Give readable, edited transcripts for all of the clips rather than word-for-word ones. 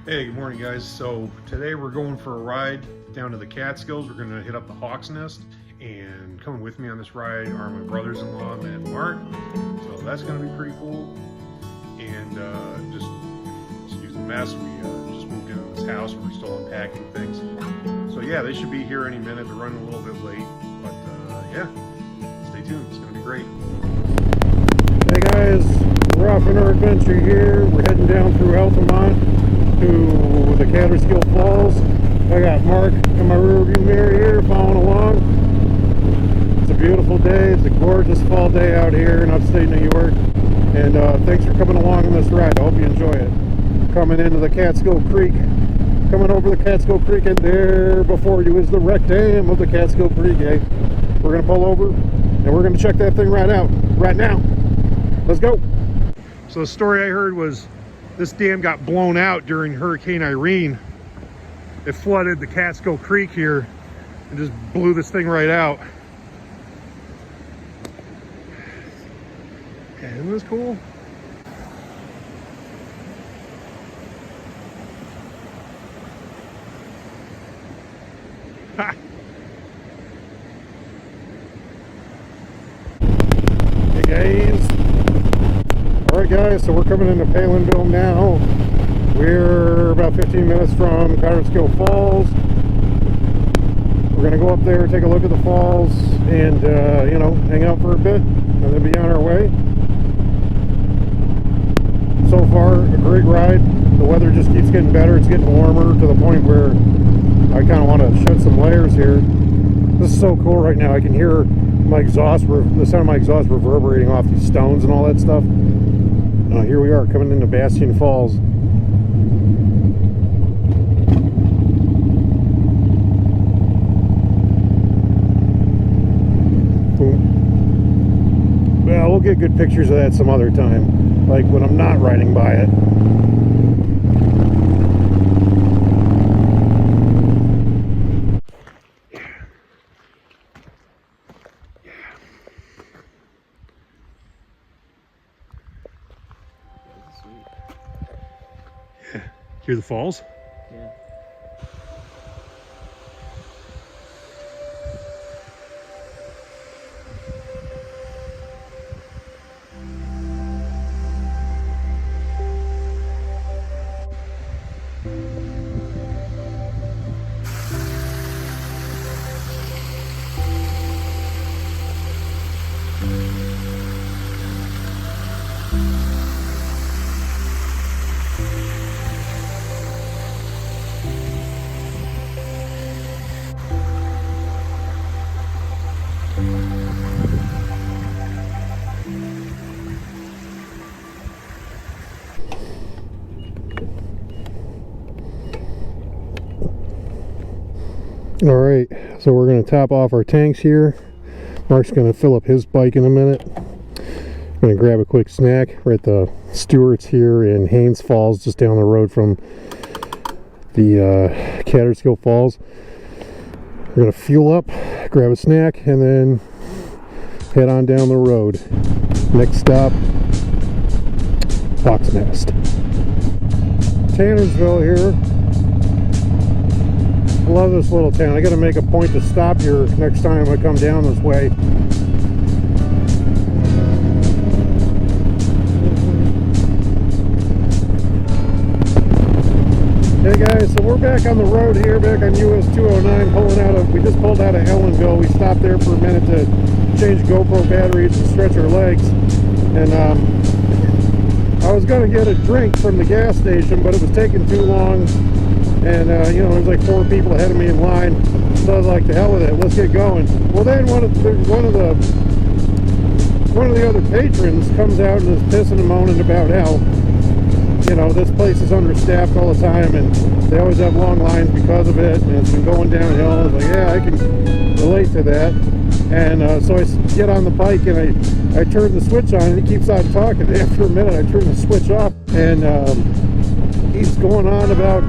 Hey, good morning guys. So today we're going for a ride down to the Catskills. We're going to hit up the Hawk's Nest, and coming with me on this ride are my brothers-in-law, Matt and Mark. So that's going to be pretty cool. And just excuse the mess, we just moved into this house. We're still unpacking things. So yeah, they should be here any minute. They're running a little bit late, but yeah, stay tuned. It's going to be great. Hey guys, we're off on our adventure here. We're heading down through Altamont to the Kaaterskill Falls. I got Mark in my rear view mirror here following along. It's a beautiful day. It's a gorgeous fall day out here in upstate New York. And thanks for coming along on this ride. I hope you enjoy it. Coming into the Catskill Creek. Coming over the Catskill Creek, and there before you is the wreck dam of the Catskill Creek. Eh? We're going to pull over and we're going to check that thing right out right now. Let's go. So the story I heard was this dam got blown out during Hurricane Irene. It flooded the Catskill Creek here and just blew this thing right out. Okay, isn't this cool? Ha! Hey guys. Alright guys, so we're coming into Palinville now. We're about 15 minutes from Kaaterskill Falls. We're going to go up there, take a look at the falls, and you know, hang out for a bit, and then be on our way. So far, a great ride. The weather just keeps getting better. It's getting warmer to the point where I kind of want to shed some layers here. This is so cool right now. I can hear my exhaust, the sound of my exhaust reverberating off these stones and all that stuff. Here we are coming into Bastion Falls. Well, we'll get good pictures of that some other time, like when I'm not riding by it. Hear the falls? Yeah. All right, so we're going to top off our tanks here. Mark's going to fill up his bike in a minute. I'm going to grab a quick snack. We're at the Stewart's here in Haines Falls, just down the road from the Kaaterskill Falls. We're going to fuel up, grab a snack, and then head on down the road. Next stop, Hawk's Nest. Tannersville here. Love this little town. I got to make a point to stop here next time I come down this way. Hey guys, so we're back on the road here, back on US 209, we just pulled out of Ellenville. We stopped there for a minute to change GoPro batteries and stretch our legs. And I was going to get a drink from the gas station, but it was taking too long. And you know, there's like 4 people ahead of me in line, so I was like, to hell with it, let's get going. Well, then one of the other patrons comes out and is pissing and moaning about how, you know, this place is understaffed all the time, and they always have long lines because of it, and it's been going downhill. I was like, yeah, I can relate to that. And so I get on the bike and I turn the switch on, and he keeps on talking. After a minute, I turn the switch off, and he's going on about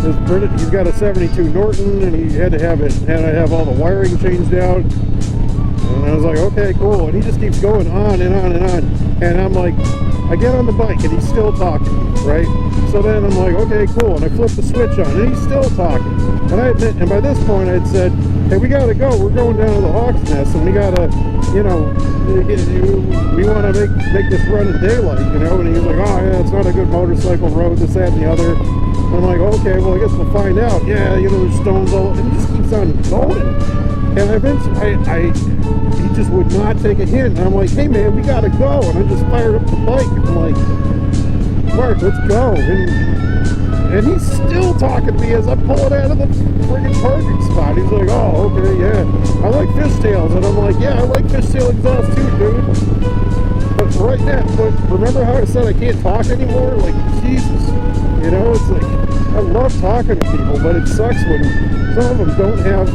his he's got a 72 Norton, and he had to have all the wiring changed out. And I was like, okay, cool. And he just keeps going on and on and on. And I'm like, I get on the bike and he's still talking, right? So then I'm like, okay, cool. And I flip the switch on and he's still talking. And by this point I'd said, hey, we gotta go. We're going down to the Hawk's Nest, and we gotta, you know, we want to make this run in daylight, you know. And he was like, oh yeah, it's not a good motorcycle road, this, that, and the other. And I'm like, okay, well, I guess we'll find out. Yeah, you know, there's stones all, and he just keeps on going. And eventually, he just would not take a hint. And I'm like, hey man, we gotta go. And I just fired up the bike. And I'm like, Mark, let's go. And he's still talking to me as I pull it out of the friggin' parking spot. He's like, oh, okay, yeah, I like fishtails. And I'm like, yeah, I like fishtail exhaust too, dude. But right now, remember how I said I can't talk anymore? Like, Jesus. You know, it's like, I love talking to people, but it sucks when some of them don't have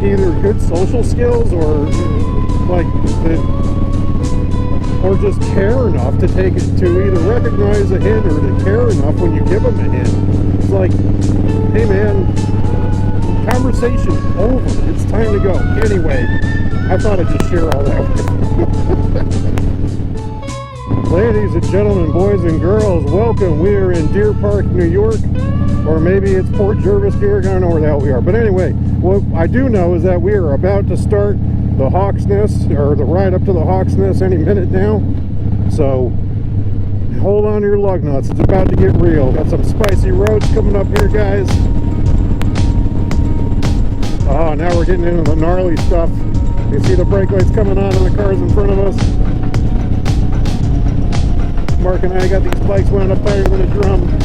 either good social skills or just care enough to take it, to either recognize a hint or to care enough when you give them a hint. It's like, hey man, conversation over, it's time to go. Anyway, I thought I'd just share all that with you. Ladies and gentlemen, boys and girls, welcome. We are in Deer Park, New York, or maybe it's Port Jervis, New York. I don't know where the hell we are. But anyway, what I do know is that we are about to start the Hawk's Nest, or the ride up to the Hawk's Nest any minute now. So hold on to your lug nuts. It's about to get real. Got some spicy roads coming up here, guys. Oh, now we're getting into the gnarly stuff. You see the brake lights coming on the cars in front of us. Mark and I got these bikes wound up higher than a drum.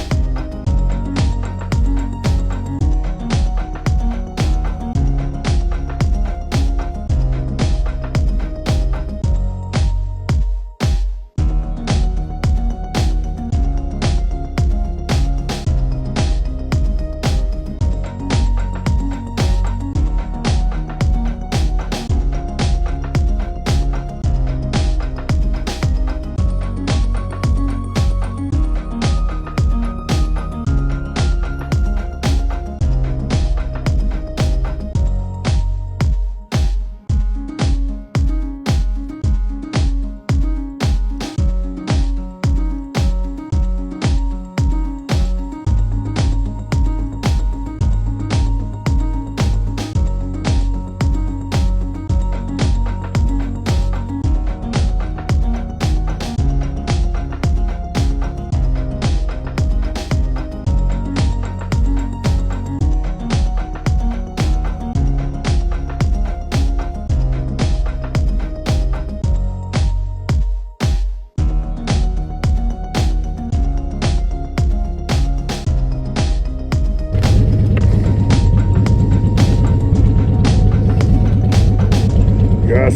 Yes.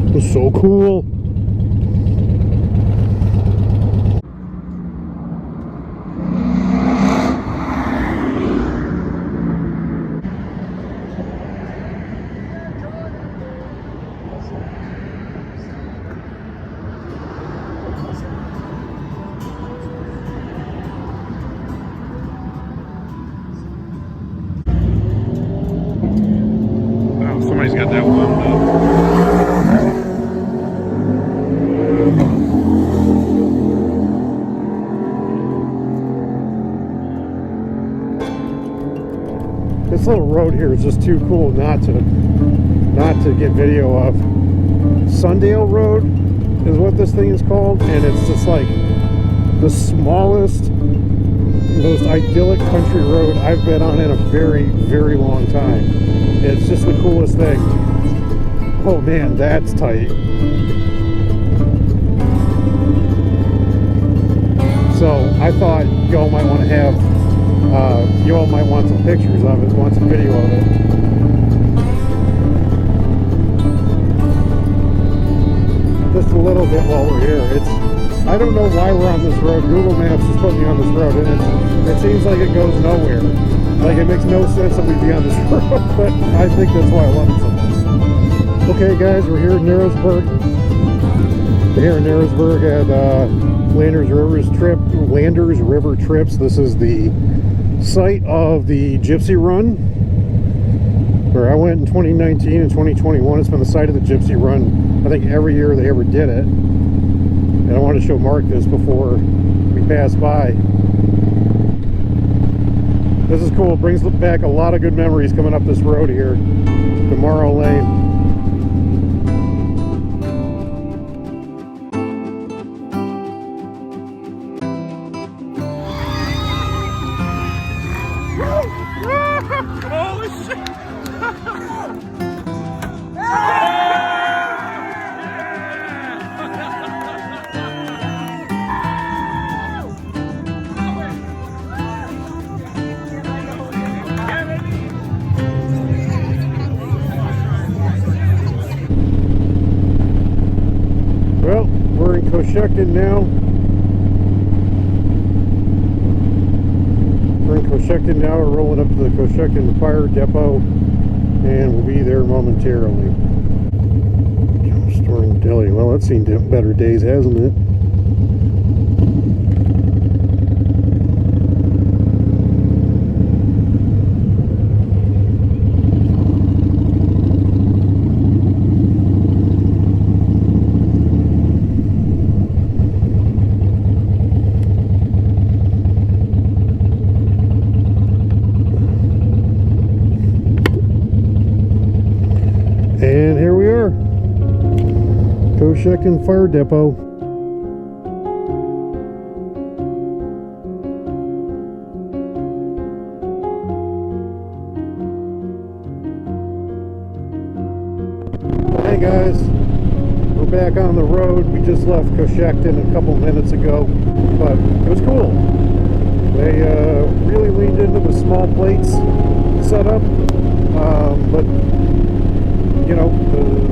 It was so cool. Somebody's got that wound up. This little road here is just too cool not to get video of. Sundale Road is what this thing is called, and it's just like the smallest, most idyllic country road I've been on in a very, very long time. It's just the coolest thing. Oh man, that's tight. So I thought y'all might want to have, y'all might want some pictures of it, want some video of it. Just a little bit while we're here. I don't know why we're on this road. Google Maps just put me on this road, and it seems like it goes nowhere. Like, it makes no sense that we'd be on this road, but I think that's why I love it so much. Okay, guys, we're here in Narrowsburg. We're here in Narrowsburg at Landers River Trips. This is the site of the Gypsy Run, where I went in 2019 and 2021. It's been the site of the Gypsy Run, I think, every year they ever did it. And I wanted to show Mark this before we pass by. This is cool. It brings back a lot of good memories coming up this road here to Morrow Lane. Holy shit! Well, we're in Cochecton now. We're in Cochecton now. We're rolling up to the Cochecton Fire Depot, and we'll be there momentarily. Storm Deli. Well, that's seen better days, hasn't it? And here we are, Cochecton Fire Depot. Hey guys, we're back on the road. We just left Cochecton a couple minutes ago, but it was cool. They really leaned into the small plates setup, but you know,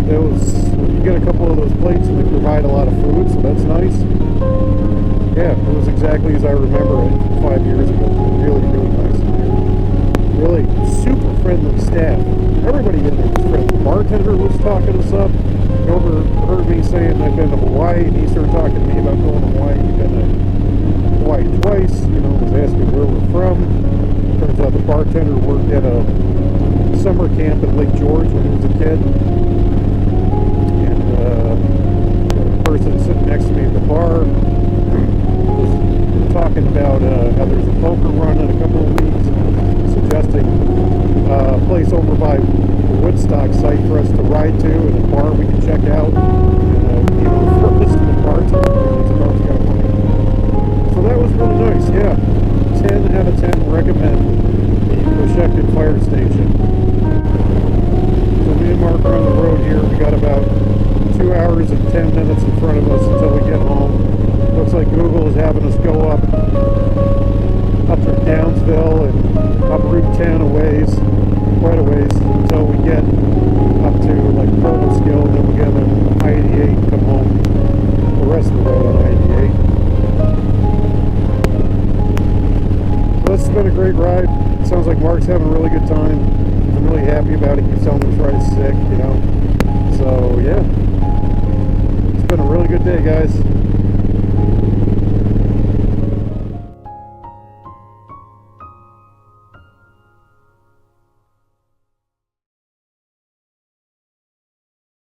you get a couple of those plates and they provide a lot of food, so that's nice. Yeah, it was exactly as I remember it 5 years ago. Really, really nice in there. Really super friendly staff. Everybody in there was friendly. The bartender was talking us up. He overheard me saying I've been to Hawaii, and he started talking to me about going to Hawaii. He'd been to Hawaii twice, you know, was asking where we're from. Turns out the bartender worked at a summer camp in Lake George when he was a kid, and the person sitting next to me at the bar was talking about how there's a poker run in a couple of weeks, suggesting a place over by the Woodstock site for us to ride to, and a bar we can check out, and even refer us to the bartender. So that was really nice. Yeah, 10 out of 10 recommend the Cochecton Fire Station. So me and Mark are on the road here. We got about 2 hours and 10 minutes in front of us until we get home. Looks like Google is having us go up through Downsville and up Route 10 quite a ways, until we get up to like Catskill, and then we get on I-88 and come home the rest of the road on I-88. This has been a great ride. It sounds like Mark's having a really good time. I'm really happy about it. He's telling me this ride's sick, you know. So, yeah. It's been a really good day, guys.